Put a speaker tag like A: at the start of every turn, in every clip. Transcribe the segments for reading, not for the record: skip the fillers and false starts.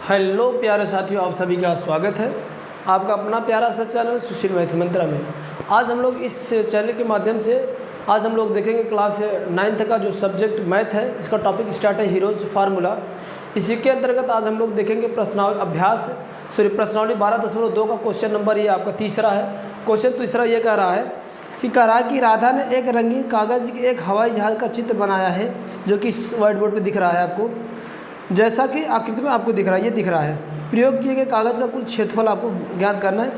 A: Hello प्यारे साथियों, आप सभी का स्वागत है आपका अपना प्यारा सा चैनल सुशील मैथ मंत्रा में। आज हम लोग इस चैनल के माध्यम से आज हम लोग देखेंगे क्लास 9th का जो सब्जेक्ट मैथ है, इसका टॉपिक स्टार्ट है हीरोज फार्मूला। इसी के अंतर्गत आज हम लोग देखेंगे प्रश्नावली 12.2 का क्वेश्चन नंबर ये आपका तीसरा है। क्वेश्चन तीसरा ये कह रहा है कि राधा ने एक रंगीन कागज़ की एक हवाई जहाज़ का चित्र बनाया है, जो कि इस व्हाइट बोर्ड पर दिख रहा है आपको, जैसा कि आकृति में आपको दिख रहा है। ये दिख रहा है। प्रयोग किए गए कागज़ का कुल क्षेत्रफल आपको ज्ञात करना है।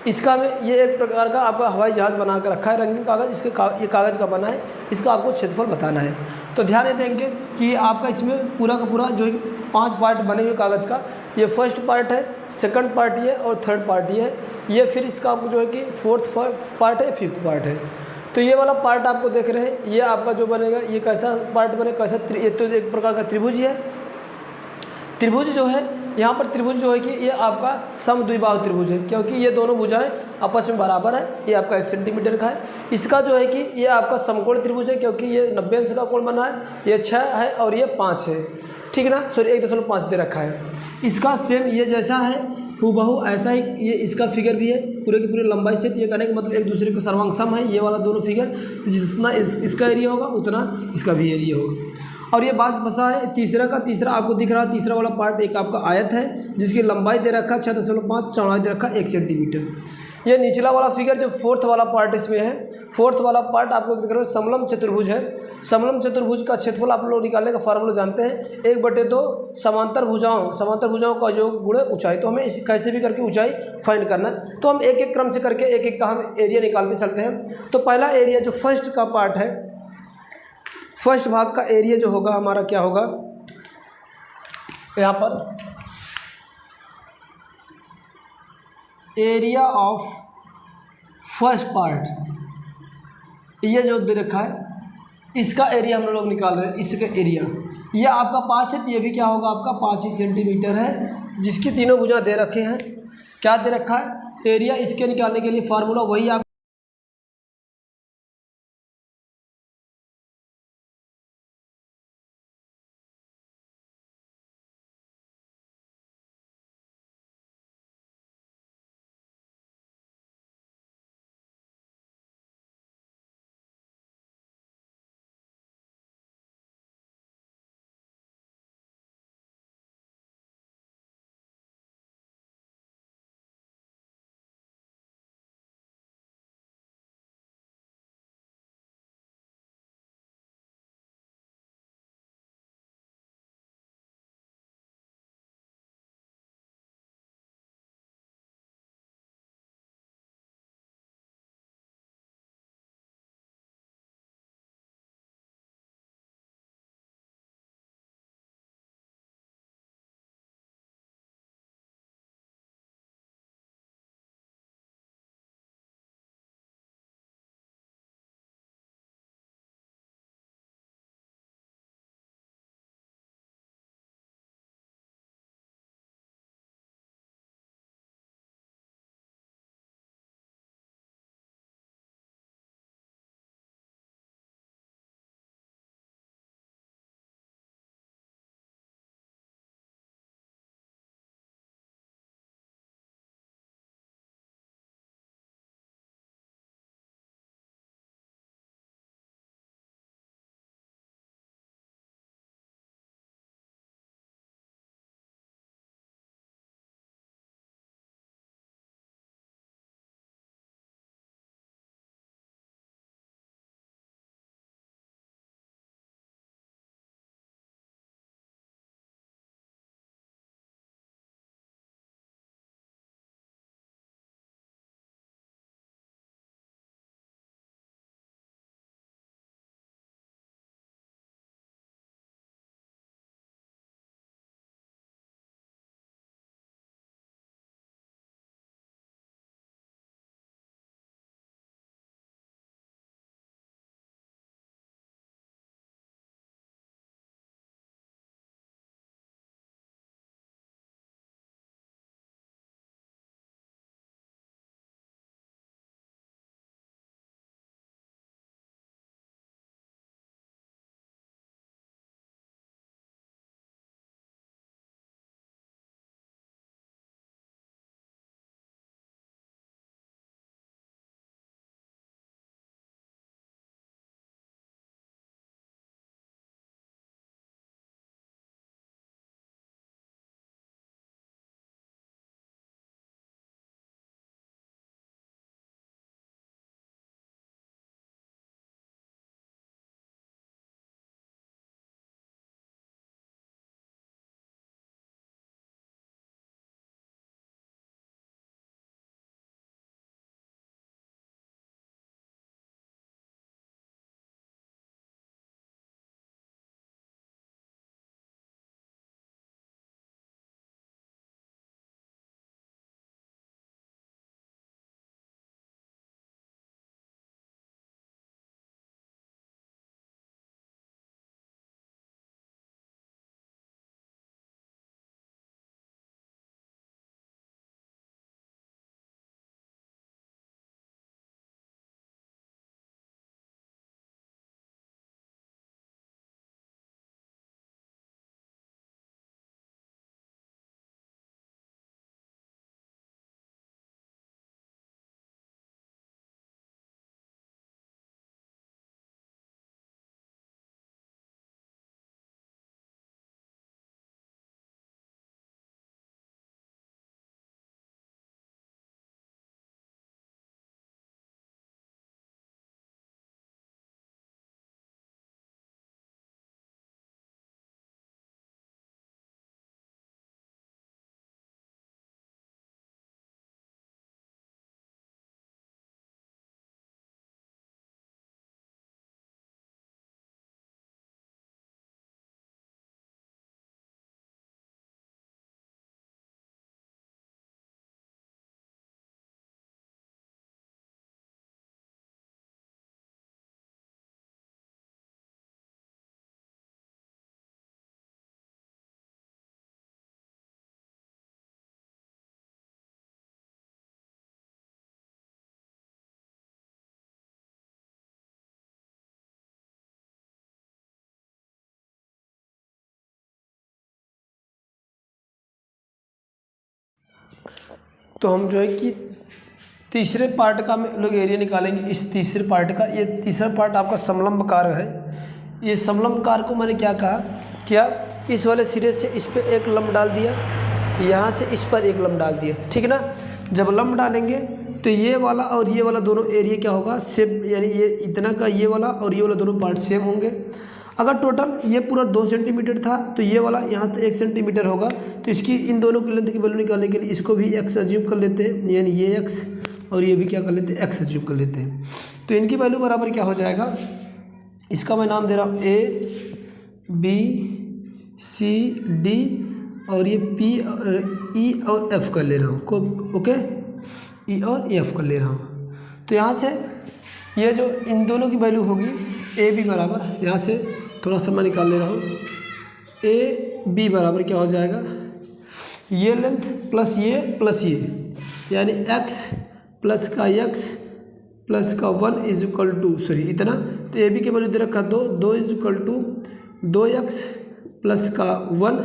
A: इसका में ये एक प्रकार का आपका हवाई जहाज़ बना कर रखा है, रंगीन कागज़, ये कागज़ का बना है, इसका आपको क्षेत्रफल बताना है। तो ध्यान ये देंगे कि आपका इसमें पूरा का पूरा जो 5 पार्ट बने हुए कागज़ का, ये फर्स्ट पार्ट है, सेकंड पार्ट ये और थर्ड पार्ट ये है। ये फिर इसका आपको जो है कि फोर्थ पार्ट है, फिफ्थ पार्ट है। तो ये वाला पार्ट आपको देख रहे हैं, ये आपका जो बनेगा ये कैसा पार्ट बने, कैसा, ये तो एक प्रकार का त्रिभुज ही है। त्रिभुज जो है यहाँ पर, त्रिभुज जो है कि ये आपका समद्विबाहु त्रिभुज है, क्योंकि ये दोनों भुजाएं आपस में बराबर है। ये आपका 1 सेंटीमीटर का है। इसका जो है कि ये आपका समकोण त्रिभुज है, क्योंकि ये 90 अंश का कोण बना है। ये 6 है और ये 5 है, ठीक ना, सॉरी 1.5 दे रखा है। इसका सेम ये जैसा है हूबहू ऐसा ही ये इसका फिगर भी है, पूरे की पूरी लंबाई से। ये कहने का मतलब एक दूसरे के सर्वांग सम है ये वाला दोनों फिगर। तो जितना इसका एरिया होगा उतना इसका भी एरिया होगा। और ये बात बसा है तीसरा आपको दिख रहा है। तीसरा वाला पार्ट एक आपका आयत है, जिसकी लंबाई दे रखा 6.5, चौड़ाई दे रखा 1 सेंटीमीटर। ये निचला वाला फिगर जो फोर्थ वाला पार्ट इसमें है, फोर्थ वाला पार्ट आपको दिख रहा है समलम चतुर्भुज है। समलम चतुर्भुज का क्षेत्रफल आप लोग निकालने का फार्मूला जानते हैं, 1/2 समांतर भुजाओं का योग गुणे ऊंचाई। तो हमें कैसे भी करके ऊंचाई फाइंड करना है। तो हम एक एक क्रम से करके एक एक का हम एरिया निकालते चलते हैं। तो पहला एरिया जो फर्स्ट का पार्ट है, फर्स्ट भाग का एरिया जो होगा हमारा क्या होगा, यहाँ पर एरिया ऑफ फर्स्ट पार्ट, ये जो दे रखा है इसका एरिया हम लोग निकाल रहे हैं। इसका एरिया ये आपका 5 है, तो ये भी क्या होगा आपका 5 ही सेंटीमीटर है, जिसकी तीनों भुजा दे रखे हैं। क्या दे रखा है एरिया, इसके निकालने के लिए फार्मूला वही आप तो हम जो है कि तीसरे पार्ट का हम लोग एरिया निकालेंगे। इस तीसरे पार्ट का, ये तीसरा पार्ट आपका समलंब कार है। ये समलंब कार को मैंने क्या कहा, क्या इस वाले सिरे से इस पर एक लंब डाल दिया, यहाँ से इस पर एक लंब डाल दिया, ठीक ना। जब लंब डालेंगे तो ये वाला और ये वाला दोनों एरिया क्या होगा, सेम, यानी ये इतना का ये वाला और ये वाला दोनों पार्ट सेम होंगे। अगर टोटल ये पूरा 2 सेंटीमीटर था तो ये वाला यहाँ तक 1 सेंटीमीटर होगा। तो इसकी इन दोनों की लेंथ की वैल्यू निकालने के लिए इसको भी x अज्यूम कर लेते हैं, यानी ये x और ये भी क्या कर लेते हैं, x अज्यूम कर लेते हैं। तो इनकी वैल्यू बराबर क्या हो जाएगा, इसका मैं नाम दे रहा हूँ A B C D और ये P E और F कर ले रहा हूँ, ओके, E और F कर ले रहा हूँ। तो यहाँ से ये जो इन दोनों की वैल्यू होगी ए बी बराबर, यहाँ से थोड़ा सा मैं निकाल ले रहा हूँ, ए बी बराबर क्या हो जाएगा, ये लेंथ प्लस ये, यानी x प्लस का x प्लस का 1 इज इक्वल टू, सॉरी इतना, तो ए बी के वैल्यू दे रखा 2 is equal to 2x plus का 1,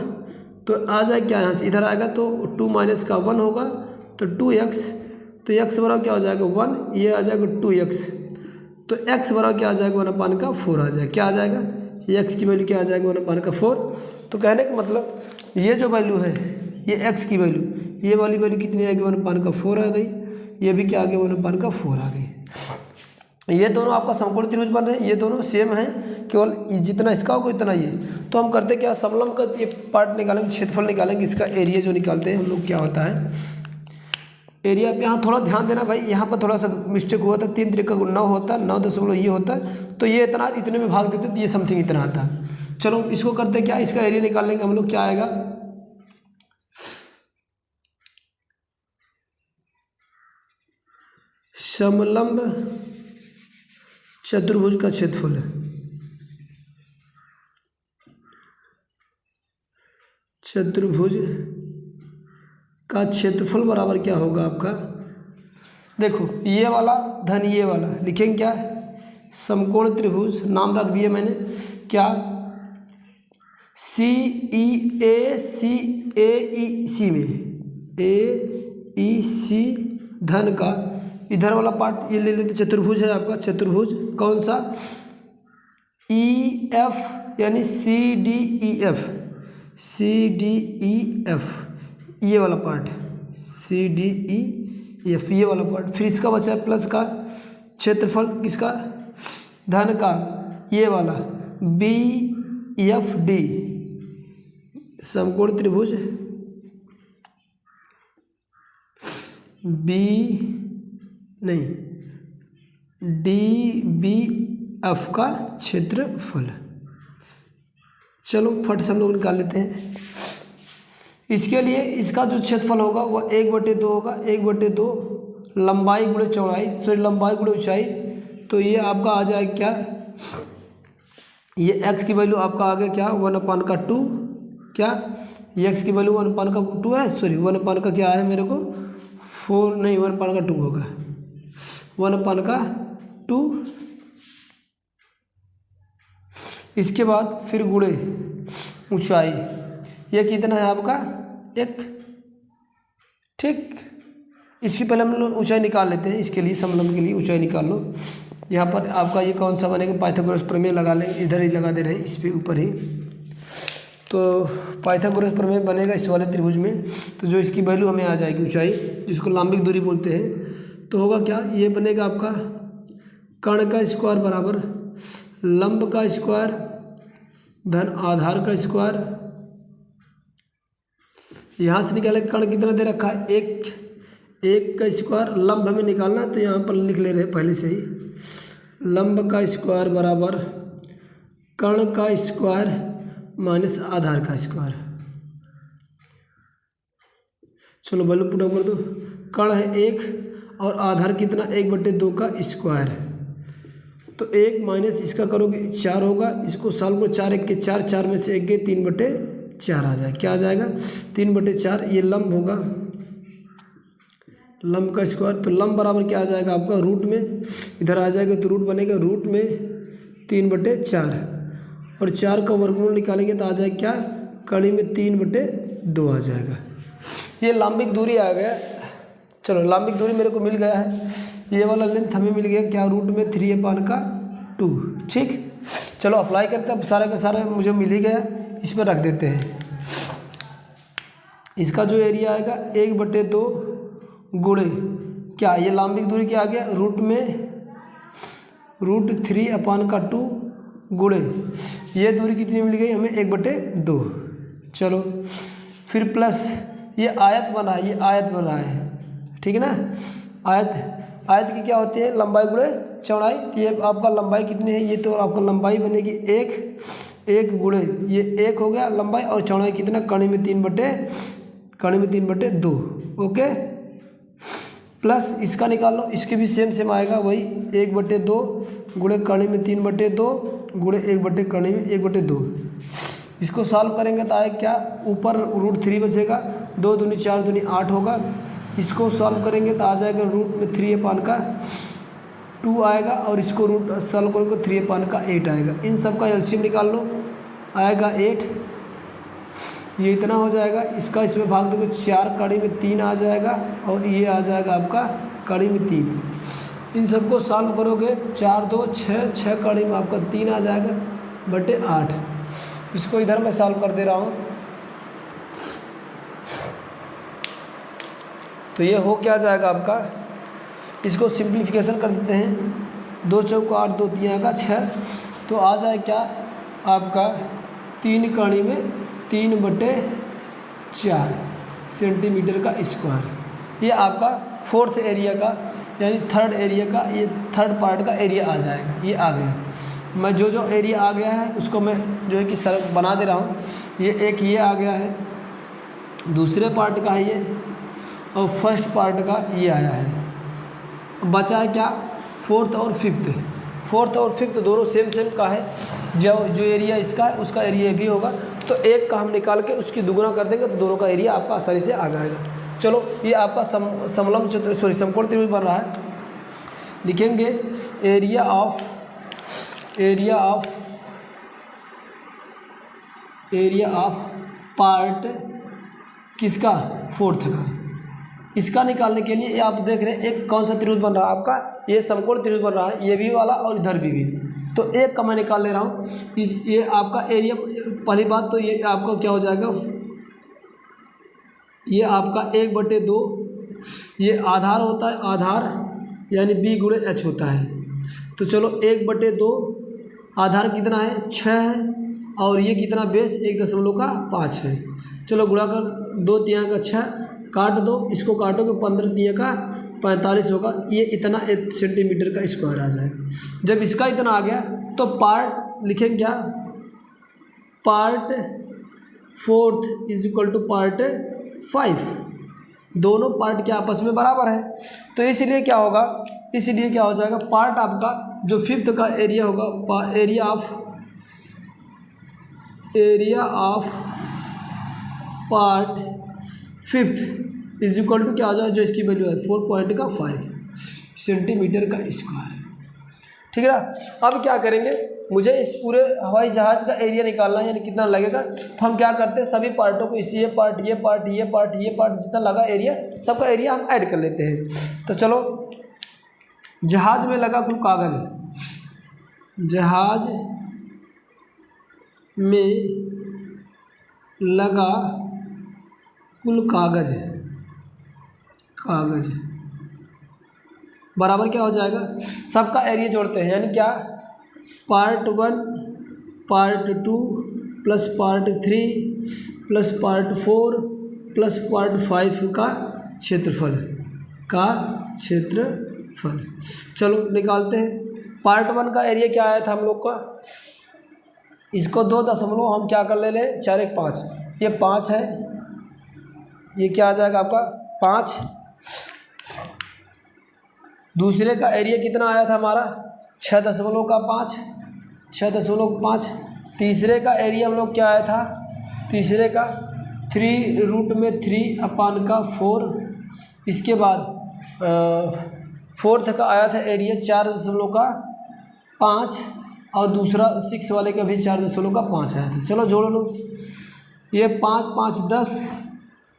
A: तो आ जाए क्या, यहाँ से इधर आएगा तो 2 माइनस का 1 होगा तो 2x, तो x बराबर क्या हो जाएगा 1, ये आ जाएगा 2x, तो x बराबर क्या आ जाएगा 1/4 आ जाएगा, क्या आ जाएगा, ये x की वैल्यू क्या आ जाएगा 1/4। तो कहने का मतलब ये जो वैल्यू है, ये x की वैल्यू, ये वाली वैल्यू कितनी आएगी 1/4 आ गई, ये भी क्या आ गया 1/4 आ गई। ये दोनों आपका समकोण त्रिभुज बन रहे हैं, ये दोनों सेम हैं, केवल जितना इसका होगा उतना ये। तो हम करते क्या, समलंब का ये पार्ट निकालेंगे, क्षेत्रफल निकालेंगे, इसका एरिया जो निकालते हैं हम लोग क्या होता है, एरिया पे यहाँ थोड़ा ध्यान देना भाई, यहाँ पर थोड़ा सा मिस्टेक हुआ था, 3 3 का 9 होता, 9 ये होता, तो ये इतना इतने में भाग देते तो ये समथिंग इतना आता। चलो इसको करते क्या, इसका एरिया निकाल लेंगे हम लोग, क्या आएगा, समलंब चतुर्भुज का क्षेत्रफल है, चतुर्भुज का क्षेत्रफल बराबर क्या होगा आपका, देखो ये वाला धन ये वाला लिखेंगे क्या, समकोण त्रिभुज नाम रख दिया मैंने, क्या CEAC में AEC धन का इधर वाला पार्ट ये ले लेते, चतुर्भुज है आपका, चतुर्भुज कौन सा, EF यानी CDEF ये वाला पार्ट, CDEF ये वाला पार्ट, फिर इसका बचा है प्लस का क्षेत्रफल किसका, धन का ये वाला BFD समकोण त्रिभुज DBF का क्षेत्रफल। चलो फट से हम लोग निकाल लेते हैं। इसके लिए इसका जो क्षेत्रफल होगा वह 1/2 होगा, 1/2 लंबाई गुणे चौड़ाई, सॉरी लंबाई गुणे ऊंचाई, तो ये आपका आ जाएगा क्या, ये x की वैल्यू आपका आ गया क्या 1/2, क्या ये x की वैल्यू 1/2 है, सॉरी 1 का क्या है मेरे को 4 नहीं 1/2 होगा, 1/2। इसके बाद फिर गुणे ऊंचाई, ये कितना है आपका 1, ठीक। इसकी पहले हम लोग ऊंचाई निकाल लेते हैं, इसके लिए समलंब के लिए ऊंचाई निकाल लो। यहाँ पर आपका ये कौन सा बनेगा, पाइथागोरस प्रमेय लगा लेंगे, इधर ही लगा दे रहे हैं इस पे ऊपर ही, तो पाइथागोरस प्रमेय बनेगा इस वाले त्रिभुज में। तो जो इसकी वैल्यू हमें आ जाएगी ऊंचाई, जिसको लंबिक दूरी बोलते हैं, तो होगा क्या, ये बनेगा आपका कर्ण का स्क्वायर बराबर लंब का स्क्वायर धन आधार का स्क्वायर, यहाँ से निकाले कर्ण कितना दे रखा है 1 का स्क्वायर, लंब हमें निकालना है तो यहाँ पर लिख ले रहे हैं पहले से ही, लंब का स्क्वायर बराबर कर्ण का स्क्वायर माइनस आधार का स्क्वायर। चलो वैल्यू पुट कर दो, कर्ण है 1 और आधार कितना 1/2 का स्क्वायर, तो 1 माइनस इसका करोगे 4 होगा, इसको सॉल्व करो, 4 1 के 4, 4 में से 1 गए 3/4 आ जाए, क्या आ जाएगा 3/4, ये लंब होगा, लंब का स्क्वायर, तो लंब बराबर क्या आ जाएगा आपका रूट में, इधर आ जाएगा तो रूट बनेगा, रूट में 3/4 और 4 का वर्गमूल निकालेंगे तो आ जाएगा क्या, कड़ी में 3/2 आ जाएगा। ये लंबिक दूरी आ गया चलो लंबिक दूरी मेरे को मिल गया है, ये वाला लेंथ हमें मिल गया क्या, रूट में 3/2। ठीक, चलो अप्लाई करते हैं। अब सारे का सारा मुझे मिल ही गया, इस पर रख देते हैं। इसका जो एरिया आएगा 1/2 गुणे क्या, ये लंबिक दूरी क्या आ गया, √3/2 गुणे ये दूरी कितनी मिल गई हमें 1/2। चलो फिर प्लस ये आयत बना है, ये आयत बना है, ठीक है ना। आयत की क्या होती है, लंबाई गुणे चौड़ाई। तो ये आपका लंबाई कितनी है, ये तो आपका लंबाई बनेगी 1 गुणे ये 1 हो गया लंबाई, और चौड़ाई कितना, कड़ी में 3/2। ओके, प्लस इसका निकाल लो, इसके भी सेम आएगा वही 1/2 गुणे कड़ी में 3/2 गुणे 1/कड़ी में 1/2। इसको सॉल्व करेंगे तो आए क्या, ऊपर √3 बचेगा, 2 दूनी 4 दूनी 8 होगा। इसको सॉल्व करेंगे तो आ जाएगा रूट में 3/2 आएगा, और इसको रूट सॉल्व करेंगे 3/8 आएगा। इन सब का एलसीएम निकाल लो, आएगा 8, ये इतना हो जाएगा। इसका इसमें भाग दोगे 4 कड़ी में 3 आ जाएगा, और ये आ जाएगा आपका कड़ी में 3। इन सबको सॉल्व करोगे 4 2 6, 6 कड़ी में आपका 3 आ जाएगा बटे 8। इसको इधर मैं सॉल्व कर दे रहा हूँ, तो ये हो क्या जाएगा आपका, इसको सिंप्लीफिकेशन कर देते हैं, 2 चौक 8 2 3 का 6, तो आ जाए क्या आपका 3 कड़ी में 3/4 सेंटीमीटर का स्क्वायर। ये आपका फोर्थ एरिया का यानी थर्ड एरिया का, ये थर्ड पार्ट का एरिया आ जाएगा। ये आ गया, मैं जो एरिया आ गया है उसको मैं जो है कि सर बना दे रहा हूँ। ये एक ये आ गया है, दूसरे पार्ट का है ये, और फर्स्ट पार्ट का ये आया है। बचा है क्या, फोर्थ और फिफ्थ दोनों सेम का है। जो एरिया इसका है उसका एरिया भी होगा, तो एक का हम निकाल के उसकी दुगुना कर देंगे तो दोनों का एरिया आपका आसानी से आ जाएगा। चलो ये आपका समकोण त्रिभुज बन रहा है। लिखेंगे एरिया ऑफ पार्ट किसका, फोर्थ का। इसका निकालने के लिए ये आप देख रहे हैं एक कौन सा त्रिभुज बन रहा है आपका, ये समकोण त्रिभुज बन रहा है, ये भी वाला और इधर भी। तो एक का मैं निकाल ले रहा हूँ। ये आपका एरिया, पहली बात तो ये आपका क्या हो जाएगा, ये आपका 1/2, ये आधार होता है, आधार यानी B गुणे H होता है। तो चलो 1/2 आधार कितना है 6 है, और ये कितना बेस 1.5 है। चलो गुणा कर 2 3 का 6, काट दो, इसको काटोगे 15 3 का 45 होगा। ये इतना 1 सेंटीमीटर का स्क्वायर आ जाएगा। जब इसका इतना आ गया तो पार्ट लिखेंगे क्या, part fourth is equal to part 5। दोनों पार्ट के आपस में बराबर है, तो इसलिए क्या होगा, इसलिए क्या हो जाएगा, पार्ट आपका जो फिफ्थ का एरिया होगा, area of part fifth is equal to क्या हो जाएगा, जो इसकी वैल्यू है 4.5 सेंटीमीटर का स्क्वायर। ठीक है ना। अब क्या करेंगे, मुझे इस पूरे हवाई जहाज़ का एरिया निकालना है, यानी कितना लगेगा। तो हम क्या करते हैं, सभी पार्टों को ये पार्ट जितना लगा एरिया, सबका एरिया हम ऐड कर लेते हैं। तो चलो, जहाज में लगा कुल कागज़, जहाज में लगा कुल कागज़ बराबर क्या हो जाएगा, सबका एरिया जोड़ते हैं, यानी क्या, part 1 part 2 plus part 3 plus part 4 plus part 5 का क्षेत्रफल चलो निकालते हैं। पार्ट 1 का एरिया क्या आया था हम लोग का, इसको 2 दशमलव हम क्या कर ले 4 1 5, ये 5 है, ये क्या आ जाएगा आपका 5। दूसरे का एरिया कितना आया था हमारा 6.5। तीसरे का एरिया हम लोग क्या आया था, तीसरे का 3√3/4। इसके बाद फोर्थ का आया था एरिया 4.5, और दूसरा 6 वाले का भी 4.5 आया था। चलो जोड़ लो, ये 5 5 10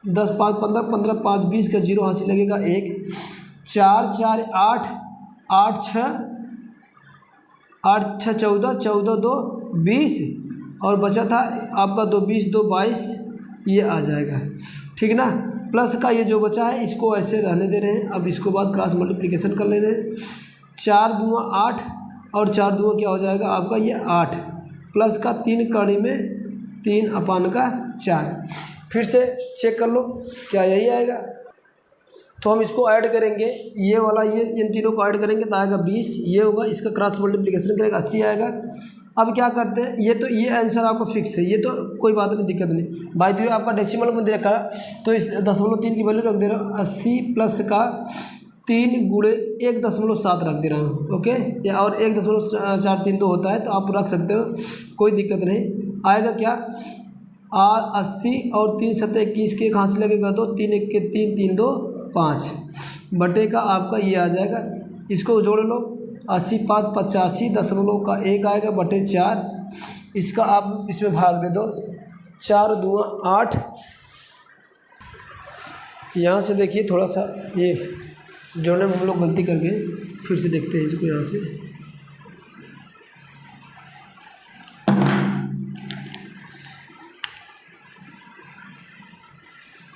A: 10 5 15, 15 5 20 का 0 हासिल लगेगा 1, 4 4 8, 8 6 14, 14 2 20 और बचा था आपका 2 20 2 22, ये आ जाएगा, ठीक ना। प्लस का ये जो बचा है इसको ऐसे रहने दे रहे हैं। अब इसको बाद क्रॉस मल्टीप्लिकेशन कर ले रहे हैं। 4 दूना 8 और 4 दूना क्या हो जाएगा आपका ये 8, प्लस का 3 कड़ी में 3 अपान का 4। फिर से चेक कर लो क्या यही आएगा। तो हम इसको ऐड करेंगे, ये वाला ये इन तीनों को ऐड करेंगे तो आएगा 20, ये होगा, इसका क्रॉस मल्टीप्लिकेशन करेगा 80 आएगा। अब क्या करते हैं, ये तो ये आंसर आपका फिक्स है, ये तो कोई बात नहीं, दिक्कत नहीं। बाय द वे आपका डेसिमल में दे रखा है तो इस 0.3 की वैल्यू रख दे रहा हूँ, 80 प्लस का 3 गुणे 1.7 रख दे रहा हूँ, ओके। या और 1.432 होता है तो आप रख सकते हो, कोई दिक्कत नहीं। आएगा क्या 80 और 3 7 21 के कहाँ से लगेगा 2, 3 1 के 3, 3 2 5 बटे का आपका ये आ जाएगा। इसको जोड़ लो, 80 5 85.1 आएगा बटे 4। इसका आप इसमें भाग दे दो, 4 2 8। यहाँ से देखिए थोड़ा सा ये जोड़ने में हम लोग गलती कर गए, फिर से देखते हैं इसको। यहाँ से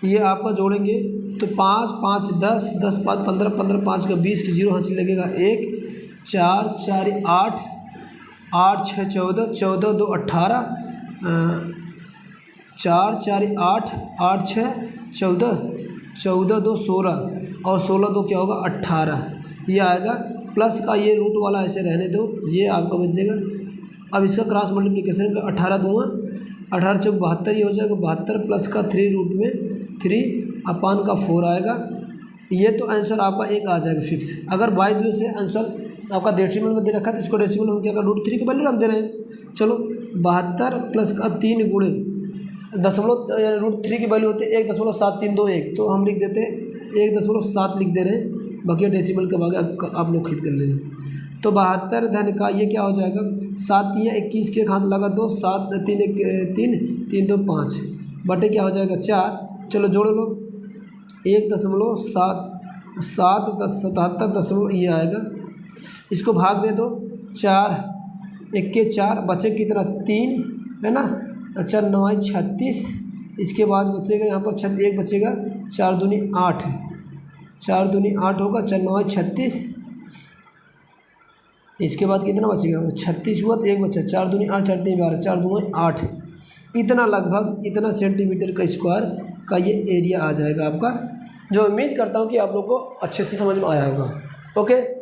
A: ये आपका जोड़ेंगे तो 5 5 10, 10 5 15, 15 5 का 20 का 0 हासिल लगेगा 1, 4 4 8, 8 6 14, 14 2 18, 4 4 8, 8 6 14, 14 2 16 और 16 2 क्या होगा 18, ये आएगा। प्लस का ये रूट वाला ऐसे रहने दो, ये आपका बच जाएगा। अब इसका क्रॉस मल्टीप्लिकेशन का 18 दूँगा 18 चौक 72, ये हो जाएगा 72 प्लस का 3 रूट में 3 अपान का 4 आएगा। ये तो आंसर आपका एक आ जाएगा फिक्स। अगर बाय द वे से आंसर आपका डेसिमल में दे रखा है तो इसको डेसिमल हम क्या कर √3 की वैल्यू रख दे रहे हैं। चलो 72 प्लस का 3 गुणे दशमलव √3 की वैल्यू होती है 1.7321, तो हम लिख देते हैं 1.7 लिख दे रहे हैं, बाकी डेसिमल के बाकी आप लोग खरीद कर लेंगे। तो 72 धन का ये क्या हो जाएगा 7 या 21 के हाथ लगा 2, 7 3 1 3 3 2 5 बटे क्या हो जाएगा 4। चलो जोड़ लो 1.77 ये आएगा। इसको भाग दे दो, 4 1 के 4 बचे कितना 3 है ना, 4 9 36। इसके बाद बचेगा यहाँ पर 1 बचेगा, 4 दूनी 8, 4 दूनी 8 होगा, 4 9 36। इसके बाद कितना बचेगा 36 हुआ तो 1 बचा, 4 दूनी 8 4 3 12, 4 दूनी 8। इतना लगभग इतना सेंटीमीटर का स्क्वायर का ये एरिया आ जाएगा आपका, जो उम्मीद करता हूँ कि आप लोग को अच्छे से समझ में आया होगा। ओके।